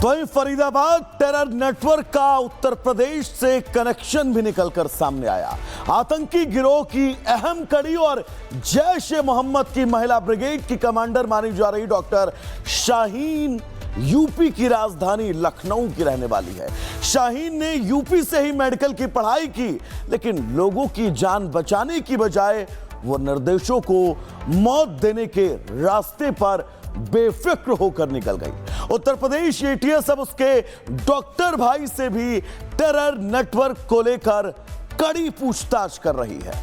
तो वहीं Faridabad terror network का उत्तर प्रदेश से कनेक्शन भी निकलकर सामने आया। आतंकी गिरोह की अहम कड़ी और जैश ए मोहम्मद की महिला ब्रिगेड की कमांडर मानी जा रही डॉक्टर शाहीन यूपी की राजधानी लखनऊ की रहने वाली है। शाहीन ने यूपी से ही मेडिकल की पढ़ाई की, लेकिन लोगों की जान बचाने की बजाय वो निर्देशों को मौत देने के रास्ते पर बेफिक्र होकर निकल गई। उत्तर प्रदेश एटीएस अब उसके डॉक्टर भाई से भी टेरर नेटवर्क को लेकर कड़ी पूछताछ कर रही है।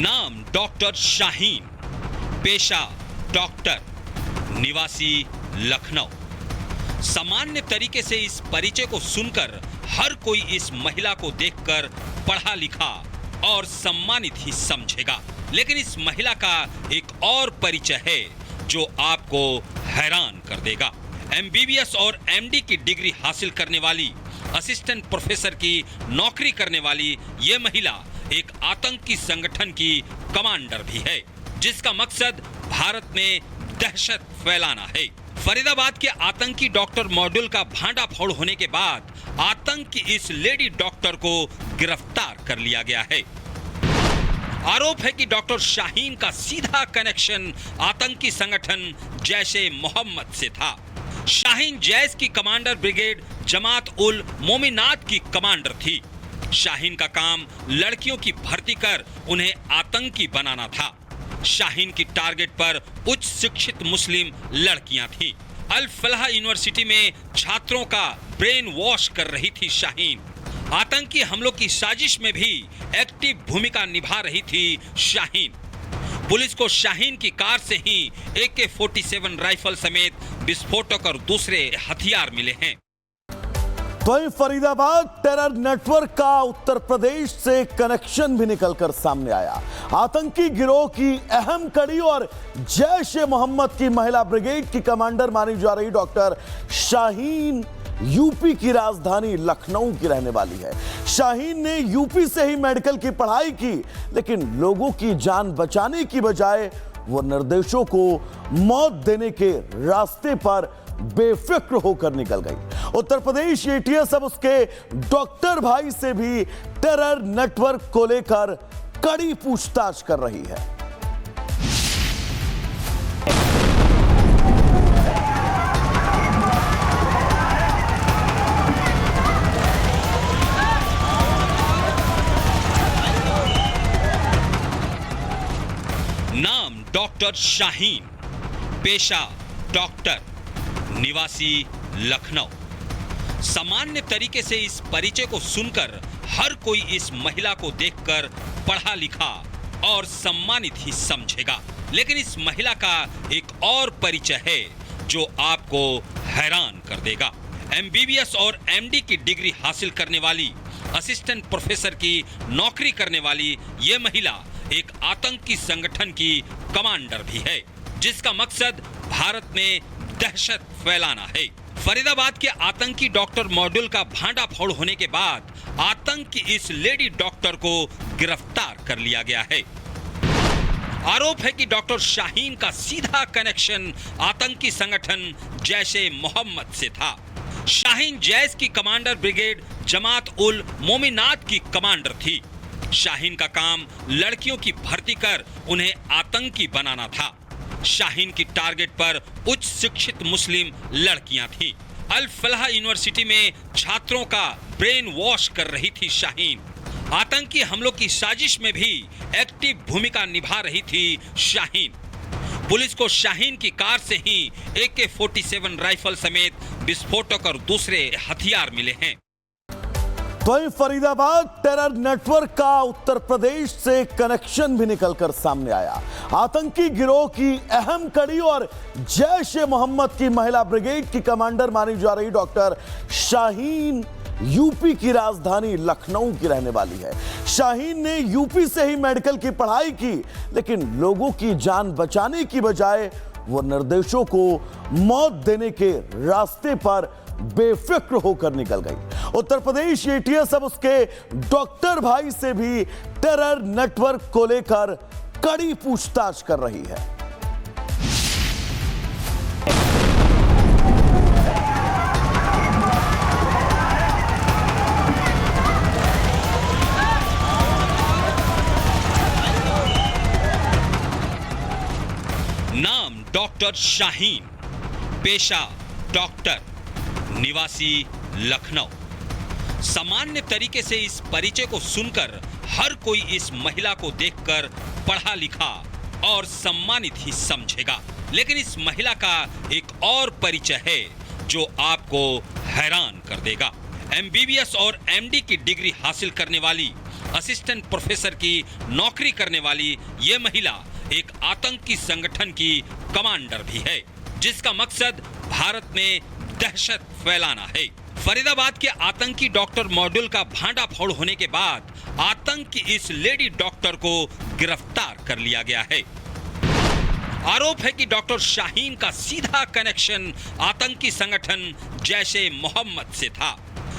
नाम डॉक्टर शाहीन, पेशा डॉक्टर, निवासी लखनऊ। सामान्य तरीके से इस परिचय को सुनकर हर कोई इस महिला को देखकर पढ़ा लिखा और सम्मानित ही समझेगा, लेकिन इस महिला का एक और परिचय है जो आपको हैरान कर देगा। एमबीबीएस और एमडी की डिग्री हासिल करने वाली, असिस्टेंट प्रोफेसर की नौकरी करने वाली ये महिला एक आतंकी संगठन की कमांडर भी है, जिसका मकसद भारत में दहशत फैलाना है। फरीदाबाद के आतंकी डॉक्टर मॉड्यूल का भांडाफोड़ होने के बाद आतंक की इस लेडी डॉक्टर को गिरफ्तार कर लिया गया है। आरोप है कि डॉक्टर शाहीन का सीधा कनेक्शन आतंकी संगठन जैश ए मोहम्मद से था। शाहीन जैश की कमांडर ब्रिगेड जमात उल मोमिनात की कमांडर थी। शाहीन का काम लड़कियों की भर्ती कर उन्हें आतंकी बनाना था। शाहीन की टारगेट पर उच्च शिक्षित मुस्लिम लड़कियां थीं। अल फलाह यूनिवर्सिटी में छात्रों का ब्रेन वॉश कर रही थी शाहीन। आतंकी हमलों की साजिश में भी एक्टिव भूमिका निभा रही थी शाहीन। पुलिस को शाहीन की कार से ही AK-47 राइफल समेत विस्फोटक और दूसरे हथियार मिले हैं। तो वहीं फरीदाबाद टेरर नेटवर्क का उत्तर प्रदेश से कनेक्शन भी निकलकर सामने आया। आतंकी गिरोह की अहम कड़ी और जैश ए मोहम्मद की महिला ब्रिगेड की कमांडर मानी जा रही डॉक्टर शाहीन यूपी की राजधानी लखनऊ की रहने वाली है। शाहीन ने यूपी से ही मेडिकल की पढ़ाई की, लेकिन लोगों की जान बचाने की बजाय वो निर्देशों को मौत देने के रास्ते पर बेफिक्र होकर निकल गई। उत्तर प्रदेश एटीएस अब उसके डॉक्टर भाई से भी टेरर नेटवर्क को लेकर कड़ी पूछताछ कर रही है। नाम डॉक्टर शाहीन, पेशा डॉक्टर, निवासी लखनऊ। सामान्य तरीके से इस परिचय को सुनकर हर कोई इस महिला को देखकर पढ़ा लिखा और सम्मानित ही समझेगा, लेकिन इस महिला का एक और परिचय है जो आपको हैरान कर देगा। एमबीबीएस और एमडी की डिग्री हासिल करने वाली, असिस्टेंट प्रोफेसर की नौकरी करने वाली ये महिला एक आतंकी संगठन की कमांडर भी है, जिसका मकसद भारत में दहशत फैलाना है। फरीदाबाद के आतंकी डॉक्टर मॉड्यूल का भांडाफोड़ होने के बाद आतंक की इस लेडी डॉक्टर को गिरफ्तार कर लिया गया है। आरोप है कि डॉक्टर शाहीन का सीधा कनेक्शन आतंकी संगठन जैश ए मोहम्मद से था। शाहीन जैश की कमांडर ब्रिगेड जमात उल मोमिनात की कमांडर थी। शाहीन का काम लड़कियों की भर्ती कर उन्हें आतंकी बनाना था। शाहीन की टारगेट पर उच्च शिक्षित मुस्लिम लड़कियां थीं। अल फलाह यूनिवर्सिटी में छात्रों का ब्रेन वॉश कर रही थी शाहीन। आतंकी हमलों की साजिश में भी एक्टिव भूमिका निभा रही थी शाहीन। पुलिस को शाहीन की कार से ही AK-47 राइफल समेत विस्फोटक और दूसरे हथियार मिले हैं। तो वहीं फरीदाबाद टेरर नेटवर्क का उत्तर प्रदेश से कनेक्शन भी निकलकर सामने आया। आतंकी गिरोह की अहम कड़ी और जैश ए मोहम्मद की महिला ब्रिगेड की कमांडर मानी जा रही डॉक्टर शाहीन यूपी की राजधानी लखनऊ की रहने वाली है। शाहीन ने यूपी से ही मेडिकल की पढ़ाई की, लेकिन लोगों की जान बचाने की बजाय वो निर्देशों को मौत देने के रास्ते पर बेफिक्र होकर निकल गई। उत्तर प्रदेश एटीएस अब उसके डॉक्टर भाई से भी टेरर नेटवर्क को लेकर कड़ी पूछताछ कर रही है। नाम डॉक्टर शाहीन, पेशा डॉक्टर, निवासी लखनऊ। सामान्य तरीके से इस परिचय को सुनकर हर कोई इस महिला को देखकर पढ़ा लिखा और सम्मानित ही समझेगा, लेकिन इस महिला का एक और परिचय है जो आपको हैरान कर देगा। एमबीबीएस और एमडी की डिग्री हासिल करने वाली, असिस्टेंट प्रोफेसर की नौकरी करने वाली ये महिला एक आतंकी संगठन की कमांडर भी है, जिसका मकसद भारत में दहशत फैलाना है। फरीदाबाद के आतंकी डॉक्टर मॉड्यूल का भांडाफोड़ होने के बाद आतंक की इस लेडी डॉक्टर को गिरफ्तार कर लिया गया है। आरोप है कि डॉक्टर शाहीन का सीधा कनेक्शन आतंकी संगठन जैशे मोहम्मद से था।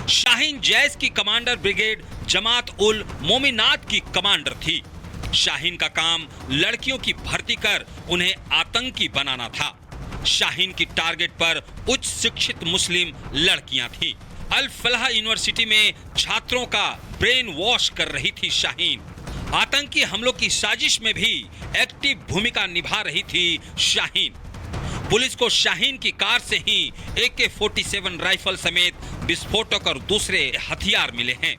शाहीन जैश की कमांडर ब्रिगेड जमात उल मोमिनात की कमांडर थी। शाहीन का काम लड़कियों की भर्ती कर उन्हें आतंकी बनाना था। शाहीन की टारगेट पर उच्च शिक्षित मुस्लिम लड़कियां थीं। अल फलाह यूनिवर्सिटी में छात्रों का ब्रेन वॉश कर रही थी शाहीन। आतंकी हमलों की साजिश में भी एक्टिव भूमिका निभा रही थी शाहीन। पुलिस को शाहीन की कार से ही AK-47 राइफल समेत विस्फोटक और दूसरे हथियार मिले हैं।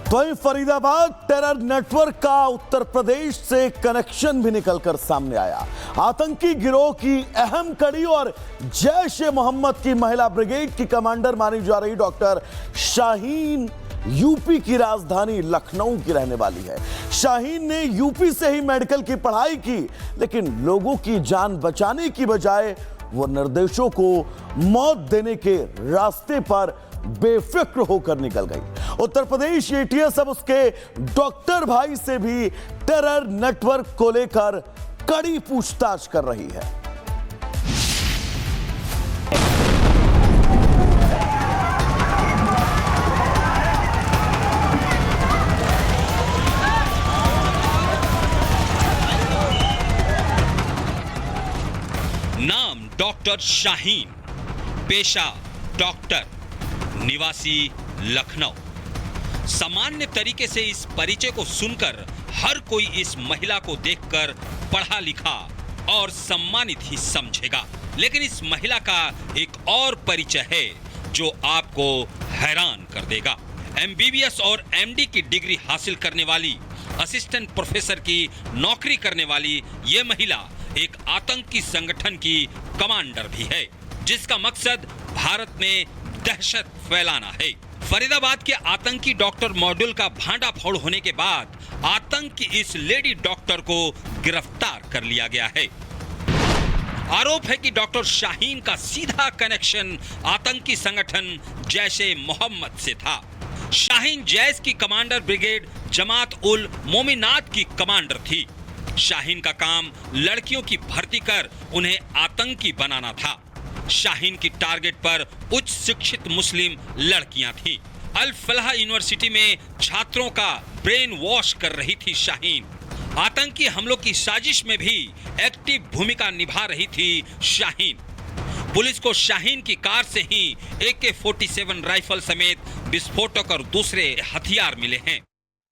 वहीं फरीदाबाद टेरर नेटवर्क का उत्तर प्रदेश से कनेक्शन भी निकलकर सामने आया। आतंकी गिरोह की अहम कड़ी और जैश-ए मोहम्मद की महिला ब्रिगेड की कमांडर मानी जा रही डॉक्टर शाहीन यूपी की राजधानी लखनऊ की रहने वाली है। शाहीन ने यूपी से ही मेडिकल की पढ़ाई की, लेकिन लोगों की जान बचाने की बजाय वो निर्देशों को मौत देने के रास्ते पर बेफिक्र होकर निकल गई। उत्तर प्रदेश एटीएस अब उसके डॉक्टर भाई से भी टेरर नेटवर्क को लेकर कड़ी पूछताछ कर रही है। नाम डॉक्टर शाहीन, पेशा डॉक्टर, निवासी लखनऊ। सामान्य तरीके से इस परिचय को सुनकर हर कोई इस महिला को देखकर पढ़ा लिखा और सम्मानित ही समझेगा, लेकिन इस महिला का एक और परिचय है जो आपको हैरान कर देगा। एमबीबीएस और एमडी की डिग्री हासिल करने वाली, असिस्टेंट प्रोफेसर की नौकरी करने वाली ये महिला एक आतंकी संगठन की कमांडर भी है, जिसका मकसद भारत में दहशत फैलाना है। फरीदाबाद के आतंकी डॉक्टर मॉड्यूल का भांडाफोड़ होने के बाद आतंक की इस लेडी डॉक्टर को गिरफ्तार कर लिया गया है। आरोप है कि डॉक्टर शाहीन का सीधा कनेक्शन आतंकी संगठन जैशे मोहम्मद से था। शाहीन जैश की कमांडर ब्रिगेड जमात उल मोमिनात की कमांडर थी। शाहीन का काम लड़कियों की भर्ती कर उन्हें आतंकी बनाना था। शाहीन की टारगेट पर उच्च शिक्षित मुस्लिम लड़कियां थीं। अल फलाह यूनिवर्सिटी में छात्रों का ब्रेन वॉश कर रही थी शाहीन। आतंकी हमलों की साजिश में भी एक्टिव भूमिका निभा रही थी शाहीन। पुलिस को शाहीन की कार से ही AK-47 राइफल समेत विस्फोटक और दूसरे हथियार मिले हैं।